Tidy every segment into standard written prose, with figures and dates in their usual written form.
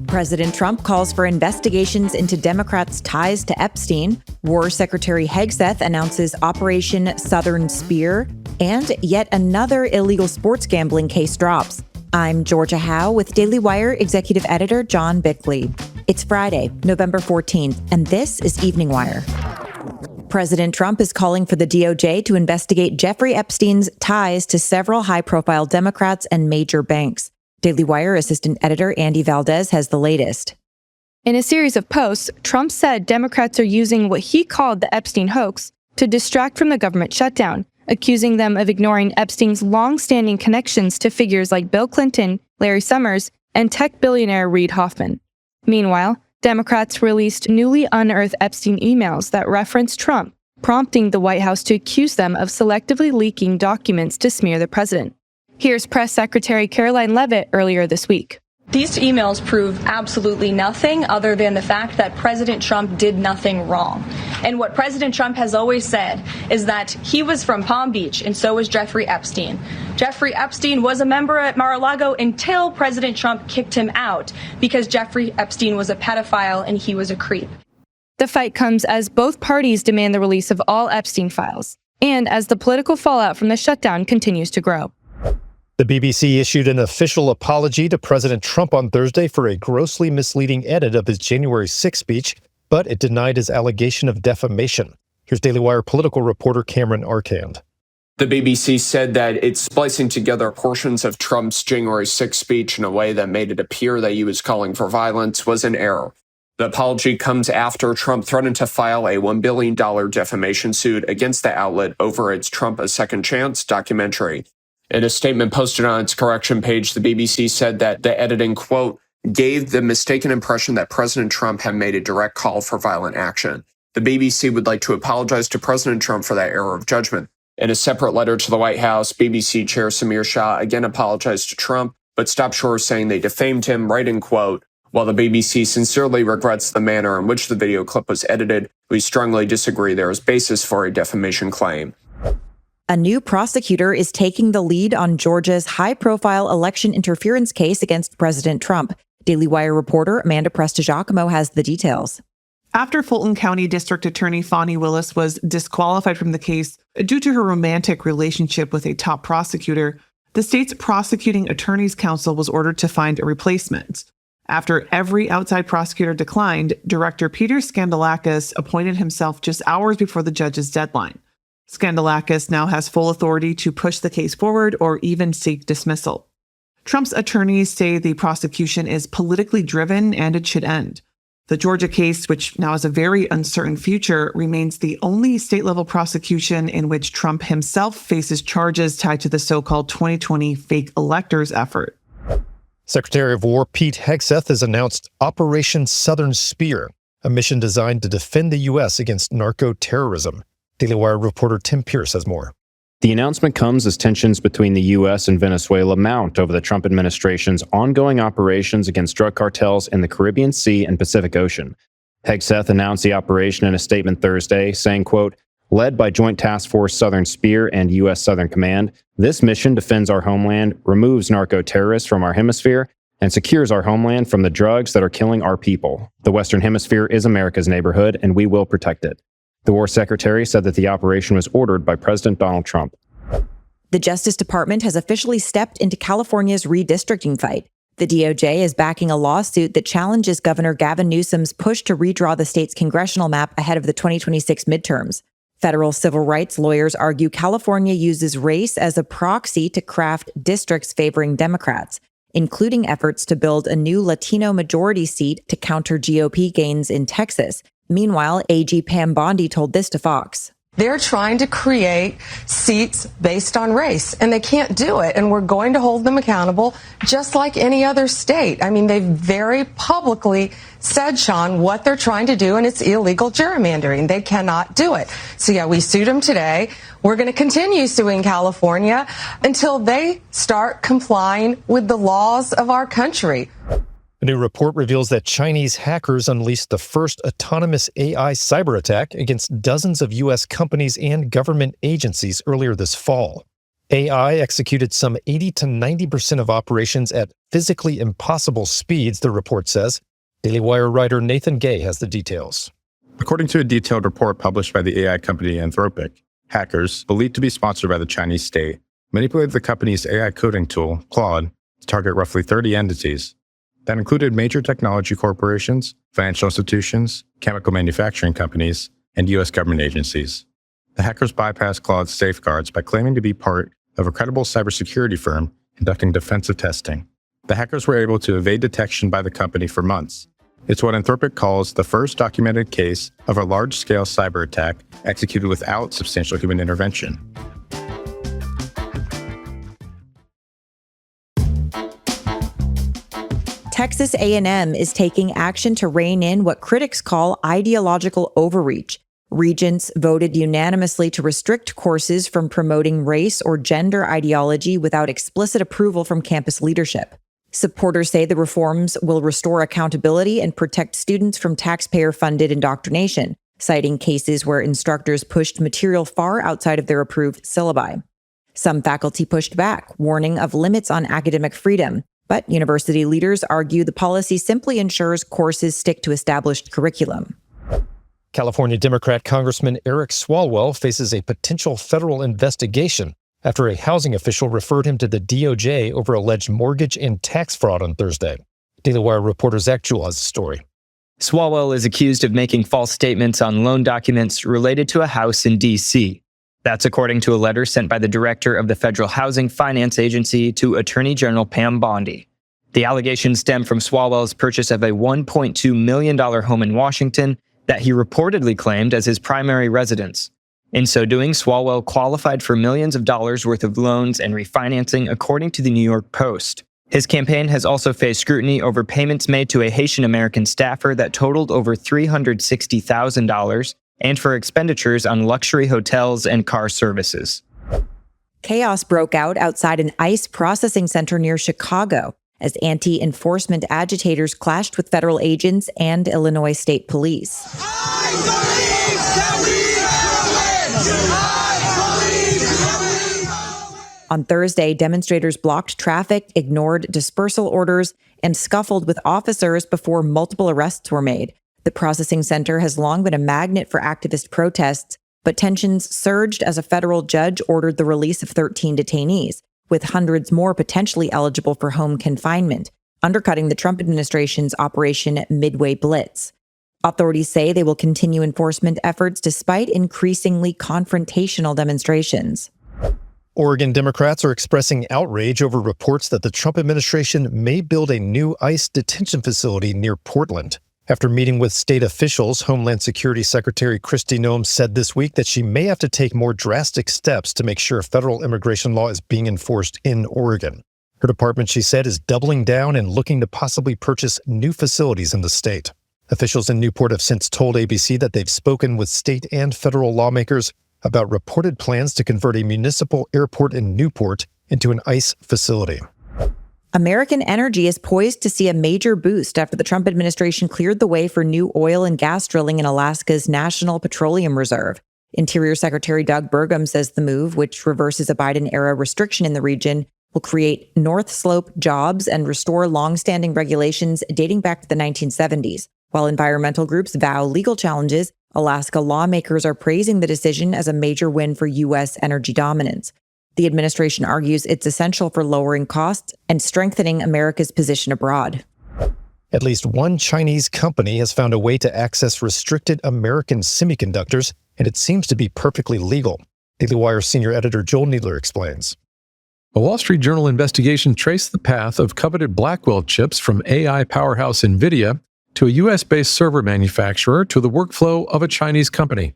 President Trump calls for investigations into Democrats' ties to Epstein. War Secretary Hegseth announces Operation Southern Spear. And yet another illegal sports gambling case drops. I'm Georgia Howe with Daily Wire Executive Editor John Bickley. It's Friday, November 14th, and this is Evening Wire. President Trump is calling for the DOJ to investigate Jeffrey Epstein's ties to several high-profile Democrats and major banks. Daily Wire Assistant Editor Andy Valdez has the latest. In a series of posts, Trump said Democrats are using what he called the Epstein hoax to distract from the government shutdown, accusing them of ignoring Epstein's long-standing connections to figures like Bill Clinton, Larry Summers, and tech billionaire Reid Hoffman. Meanwhile, Democrats released newly unearthed Epstein emails that referenced Trump, prompting the White House to accuse them of selectively leaking documents to smear the president. Here's Press Secretary Karoline Leavitt earlier this week. These emails prove absolutely nothing other than the fact that President Trump did nothing wrong. And what President Trump has always said is that he was from Palm Beach, and so was Jeffrey Epstein. Jeffrey Epstein was a member at Mar-a-Lago until President Trump kicked him out because Jeffrey Epstein was a pedophile and he was a creep. The fight comes as both parties demand the release of all Epstein files, and as the political fallout from the shutdown continues to grow. The BBC issued an official apology to President Trump on Thursday for a grossly misleading edit of his January 6th speech, but it denied his allegation of defamation. Here's Daily Wire political reporter Cameron Arcand. The BBC said that it's splicing together portions of Trump's January 6th speech in a way that made it appear that he was calling for violence was an error. The apology comes after Trump threatened to file a $1 billion defamation suit against the outlet over its Trump a Second Chance documentary. In a statement posted on its correction page, the BBC said that the editing, quote, gave the mistaken impression that President Trump had made a direct call for violent action. The BBC would like to apologize to President Trump for that error of judgment. In a separate letter to the White House, BBC Chair Samir Shah again apologized to Trump, but stopped short saying they defamed him, writing, quote, while the BBC sincerely regrets the manner in which the video clip was edited, we strongly disagree there is basis for a defamation claim. A new prosecutor is taking the lead on Georgia's high-profile election interference case against President Trump. Daily Wire reporter Amanda Prestigiacomo has the details. After Fulton County District Attorney Fani Willis was disqualified from the case due to her romantic relationship with a top prosecutor, the state's prosecuting attorneys council was ordered to find a replacement. After every outside prosecutor declined, Director Peter Skandalakis appointed himself just hours before the judge's deadline. Skandalakis now has full authority to push the case forward or even seek dismissal. Trump's attorneys say the prosecution is politically driven and it should end. The Georgia case, which now has a very uncertain future, remains the only state-level prosecution in which Trump himself faces charges tied to the so-called 2020 fake electors effort. Secretary of War Pete Hegseth has announced Operation Southern Spear, a mission designed to defend the U.S. against narco-terrorism. Daily Wire reporter Tim Pierce has more. The announcement comes as tensions between the U.S. and Venezuela mount over the Trump administration's ongoing operations against drug cartels in the Caribbean Sea and Pacific Ocean. Hegseth announced the operation in a statement Thursday, saying, quote, led by Joint Task Force Southern Spear and U.S. Southern Command, this mission defends our homeland, removes narco-terrorists from our hemisphere, and secures our homeland from the drugs that are killing our people. The Western Hemisphere is America's neighborhood, and we will protect it. The War Secretary said that the operation was ordered by President Donald Trump. The Justice Department has officially stepped into California's redistricting fight. The DOJ is backing a lawsuit that challenges Governor Gavin Newsom's push to redraw the state's congressional map ahead of the 2026 midterms. Federal civil rights lawyers argue California uses race as a proxy to craft districts favoring Democrats, including efforts to build a new Latino majority seat to counter GOP gains in Texas. Meanwhile, AG Pam Bondi told this to Fox. They're trying to create seats based on race, and they can't do it. And we're going to hold them accountable just like any other state. I mean, they've very publicly said, Sean, what they're trying to do, and it's illegal gerrymandering. They cannot do it. So, yeah, we sued them today. We're going to continue suing California until they start complying with the laws of our country. A new report reveals that Chinese hackers unleashed the first autonomous AI cyber attack against dozens of U.S. companies and government agencies earlier this fall. AI executed some 80 to 90% of operations at physically impossible speeds, the report says. Daily Wire writer Nathan Gay has the details. According to a detailed report published by the AI company Anthropic, hackers, believed to be sponsored by the Chinese state, manipulated the company's AI coding tool, Claude, to target roughly 30 entities. That included major technology corporations, financial institutions, chemical manufacturing companies, and U.S. government agencies. The hackers bypassed Claude's safeguards by claiming to be part of a credible cybersecurity firm conducting defensive testing. The hackers were able to evade detection by the company for months. It's what Anthropic calls the first documented case of a large-scale cyber attack executed without substantial human intervention. Texas A&M is taking action to rein in what critics call ideological overreach. Regents voted unanimously to restrict courses from promoting race or gender ideology without explicit approval from campus leadership. Supporters say the reforms will restore accountability and protect students from taxpayer-funded indoctrination, citing cases where instructors pushed material far outside of their approved syllabi. Some faculty pushed back, warning of limits on academic freedom, but university leaders argue the policy simply ensures courses stick to established curriculum. California Democrat Congressman Eric Swalwell faces a potential federal investigation after a housing official referred him to the DOJ over alleged mortgage and tax fraud on Thursday. Daily Wire reporter Zach Jewell has the story. Swalwell is accused of making false statements on loan documents related to a house in D.C. That's according to a letter sent by the director of the Federal Housing Finance Agency to Attorney General Pam Bondi. The allegations stem from Swalwell's purchase of a $1.2 million home in Washington that he reportedly claimed as his primary residence. In so doing, Swalwell qualified for millions of dollars worth of loans and refinancing, according to the New York Post. His campaign has also faced scrutiny over payments made to a Haitian-American staffer that totaled over $360,000 and for expenditures on luxury hotels and car services. Chaos broke out outside an ICE processing center near Chicago as anti-enforcement agitators clashed with federal agents and Illinois State Police. I believe that we On Thursday, demonstrators blocked traffic, ignored dispersal orders, and scuffled with officers before multiple arrests were made. The processing center has long been a magnet for activist protests, but tensions surged as a federal judge ordered the release of 13 detainees, with hundreds more potentially eligible for home confinement, undercutting the Trump administration's Operation Midway Blitz. Authorities say they will continue enforcement efforts despite increasingly confrontational demonstrations. Oregon Democrats are expressing outrage over reports that the Trump administration may build a new ICE detention facility near Portland. After meeting with state officials, Homeland Security Secretary Kristi Noem said this week that she may have to take more drastic steps to make sure federal immigration law is being enforced in Oregon. Her department, she said, is doubling down and looking to possibly purchase new facilities in the state. Officials in Newport have since told ABC that they've spoken with state and federal lawmakers about reported plans to convert a municipal airport in Newport into an ICE facility. American energy is poised to see a major boost after the Trump administration cleared the way for new oil and gas drilling in Alaska's National Petroleum Reserve. Interior Secretary Doug Burgum says the move, which reverses a Biden-era restriction in the region, will create North Slope jobs and restore longstanding regulations dating back to the 1970s. While environmental groups vow legal challenges, Alaska lawmakers are praising the decision as a major win for U.S. energy dominance. The administration argues it's essential for lowering costs and strengthening America's position abroad. At least one Chinese company has found a way to access restricted American semiconductors, and it seems to be perfectly legal. Daily Wire senior editor Joel Needler explains. A Wall Street Journal investigation traced the path of coveted Blackwell chips from AI powerhouse NVIDIA to a U.S.-based server manufacturer to the workflow of a Chinese company.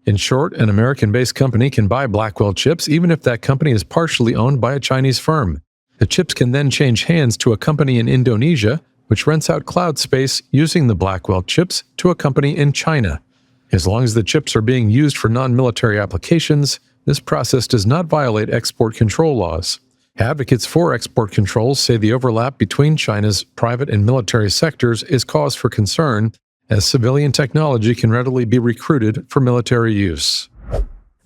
In short, an American-based company can buy Blackwell chips even if that company is partially owned by a Chinese firm. The chips can then change hands to a company in Indonesia, which rents out cloud space using the Blackwell chips to a company in China. As long as the chips are being used for non-military applications, this process does not violate export control laws. Advocates for export controls say the overlap between China's private and military sectors is cause for concern, as civilian technology can readily be recruited for military use.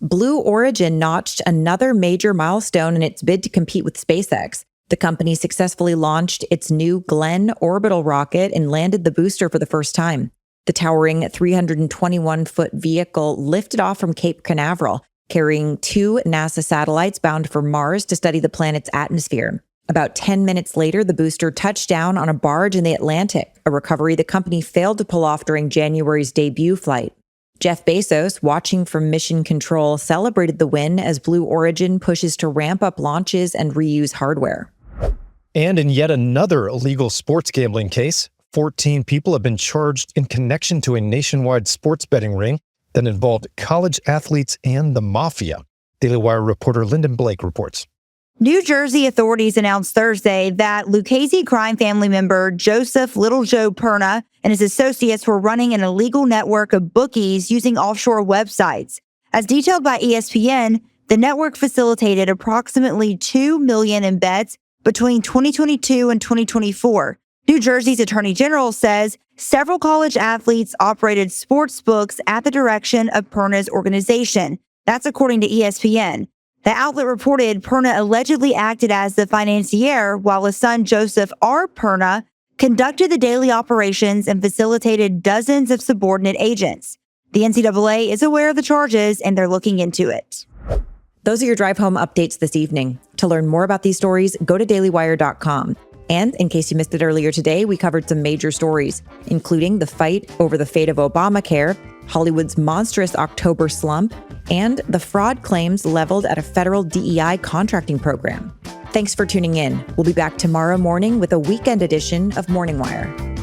Blue Origin notched another major milestone in its bid to compete with SpaceX. The company successfully launched its New Glenn orbital rocket and landed the booster for the first time. The towering 321-foot vehicle lifted off from Cape Canaveral, carrying 2 NASA satellites bound for Mars to study the planet's atmosphere. About 10 minutes later, the booster touched down on a barge in the Atlantic, a recovery the company failed to pull off during January's debut flight. Jeff Bezos, watching from Mission Control, celebrated the win as Blue Origin pushes to ramp up launches and reuse hardware. And in yet another illegal sports gambling case, 14 people have been charged in connection to a nationwide sports betting ring that involved college athletes and the mafia. Daily Wire reporter Lyndon Blake reports. New Jersey authorities announced Thursday that Lucchese crime family member Joseph Little Joe Perna and his associates were running an illegal network of bookies using offshore websites. As detailed by ESPN, the network facilitated approximately $2 million in bets between 2022 and 2024. New Jersey's Attorney General says several college athletes operated sports books at the direction of Perna's organization. That's according to ESPN. The outlet reported Perna allegedly acted as the financier while his son Joseph R. Perna conducted the daily operations and facilitated dozens of subordinate agents. The NCAA is aware of the charges and they're looking into it. Those are your drive home updates this evening. To learn more about these stories, go to dailywire.com. And in case you missed it earlier today, we covered some major stories, including the fight over the fate of Obamacare, Hollywood's monstrous October slump, and the fraud claims leveled at a federal DEI contracting program. Thanks for tuning in. We'll be back tomorrow morning with a weekend edition of Morning Wire.